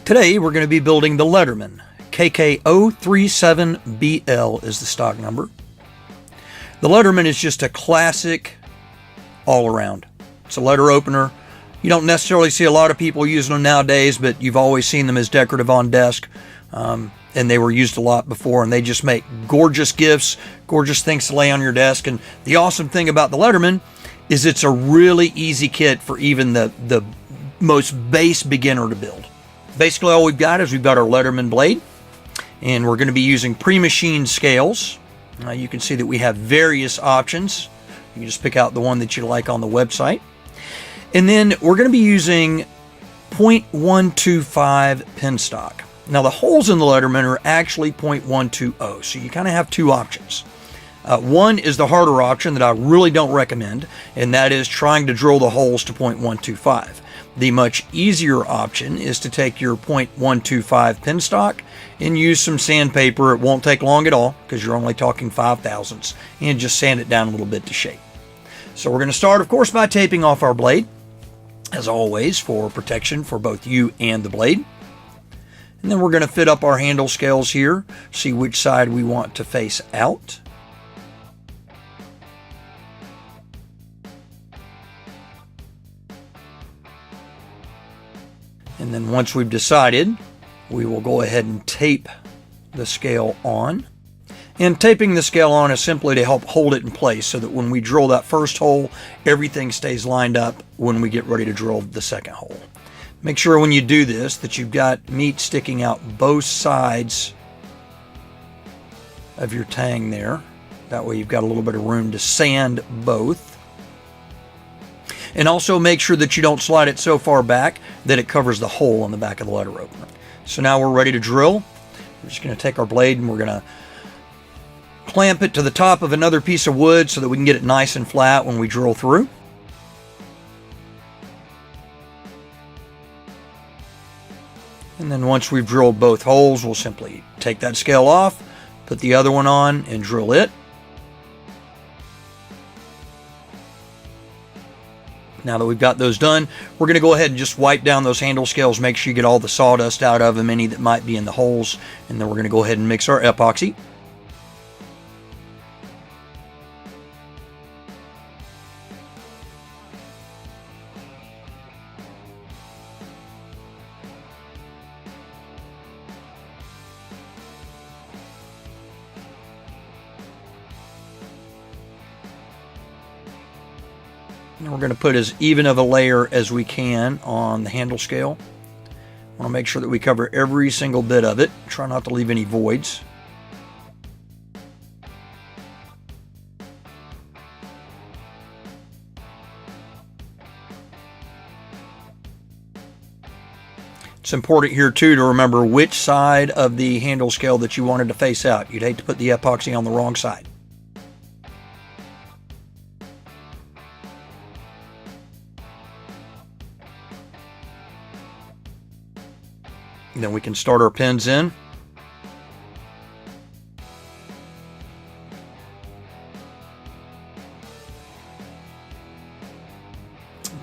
Today we're going to be building the Letterman. KK037BL is the stock number. The Letterman is just a classic all-around. It's a letter opener. You don't necessarily see a lot of people using them nowadays, but you've always seen them as decorative on desk. And they were used a lot before, and they just make gorgeous gifts, gorgeous things to lay on your desk. And the awesome thing about the Letterman is it's a really easy kit for even the most base beginner to build. Basically all we've got is we've got our Letterman blade, and we're going to be using pre-machined scales. You can see that we have various options. You can just pick out the one that you like on the website. And then we're going to be using 0.125 pin stock. Now the holes in the Letterman are actually 0.120, so you kind of have two options. One is the harder option that I really don't recommend, and that is trying to drill the holes to 0.125. The much easier option is to take your 0.125 pin stock and use some sandpaper. It won't take long at all because you're only talking 5/1000ths, and just sand it down a little bit to shape. So we're going to start, of course, by taping off our blade, as always, for protection for both you and the blade. And then we're going to fit up our handle scales here, see which side we want to face out. And then once we've decided, we will go ahead and tape the scale on. And taping the scale on is simply to help hold it in place so that when we drill that first hole, everything stays lined up when we get ready to drill the second hole. Make sure when you do this that you've got meat sticking out both sides of your tang there. That way you've got a little bit of room to sand both. And also make sure that you don't slide it so far back that it covers the hole on the back of the letter opener. So now we're ready to drill. We're just going to take our blade and we're going to clamp it to the top of another piece of wood so that we can get it nice and flat when we drill through. And then once we've drilled both holes, we'll simply take that scale off, put the other one on, and drill it. Now that we've got those done, we're going to go ahead and just wipe down those handle scales, make sure you get all the sawdust out of them, any that might be in the holes, and then we're going to go ahead and mix our epoxy. And we're going to put as even of a layer as we can on the handle scale. I want to make sure that we cover every single bit of it. Try not to leave any voids. It's important here too to remember which side of the handle scale that you wanted to face out. You'd hate to put the epoxy on the wrong side. And then we can start our pins in.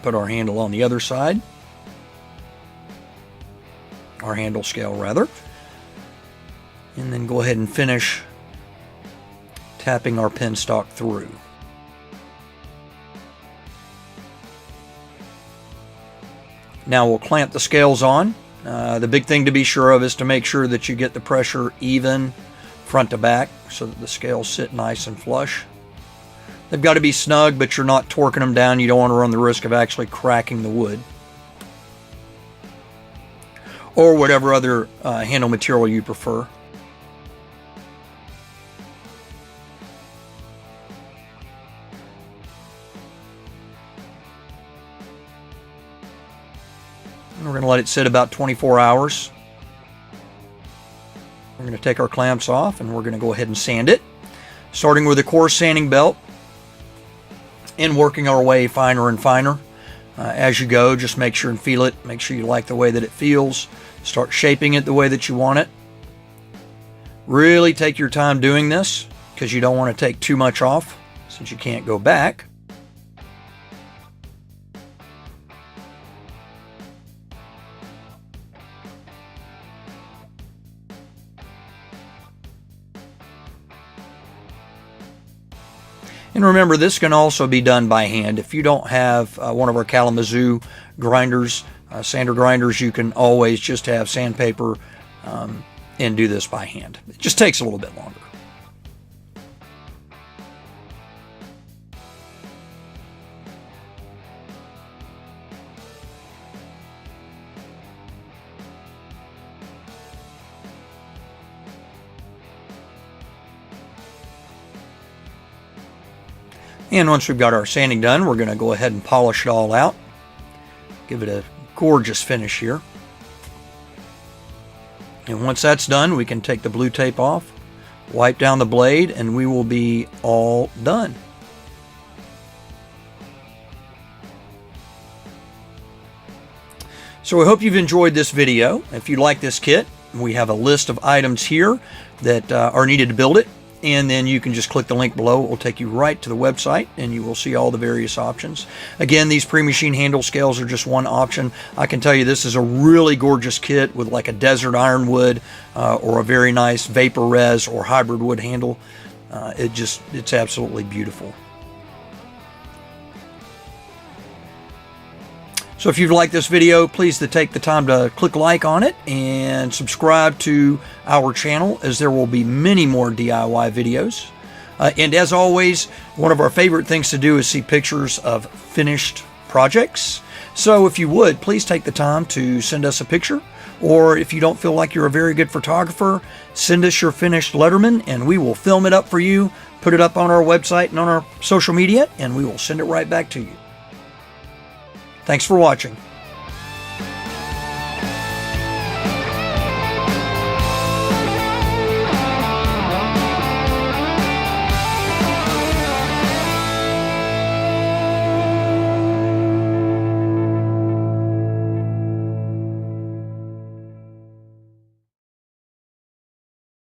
Put our handle on the other side. Our handle scale rather. And then go ahead and finish tapping our pin stock through. Now we'll clamp the scales on. The big thing to be sure of is to make sure that you get the pressure even front to back so that the scales sit nice and flush. They've got to be snug, but you're not torquing them down. You don't want to run the risk of actually cracking the wood. Or whatever other handle material you prefer. And we're going to let it sit about 24 hours. We're going to take our clamps off and we're going to go ahead and sand it. Starting with a coarse sanding belt and working our way finer and finer. As you go, just make sure and feel it. Make sure you like the way that it feels. Start shaping it the way that you want it. Really take your time doing this because you don't want to take too much off since you can't go back. And remember, this can also be done by hand. If you don't have one of our Kalamazoo grinders, sander grinders, you can always just have sandpaper and do this by hand. It just takes a little bit longer. And once we've got our sanding done, we're going to go ahead and polish it all out. Give it a gorgeous finish here. And once that's done, we can take the blue tape off, wipe down the blade, and we will be all done. So I hope you've enjoyed this video. If you like this kit, we have a list of items here that are needed to build it. And then you can just click the link below. It will take you right to the website, and you will see all the various options. Again, these pre-machine handle scales are just one option. I can tell you this is a really gorgeous kit with like a desert ironwood or a very nice vapor res or hybrid wood handle. It's absolutely beautiful. So if you've liked this video, please take the time to click like on it and subscribe to our channel, as there will be many more DIY videos. And as always, one of our favorite things to do is see pictures of finished projects. So if you would, please take the time to send us a picture, or if you don't feel like you're a very good photographer, send us your finished Letterman and we will film it up for you, put it up on our website and on our social media, and we will send it right back to you. Thanks for watching.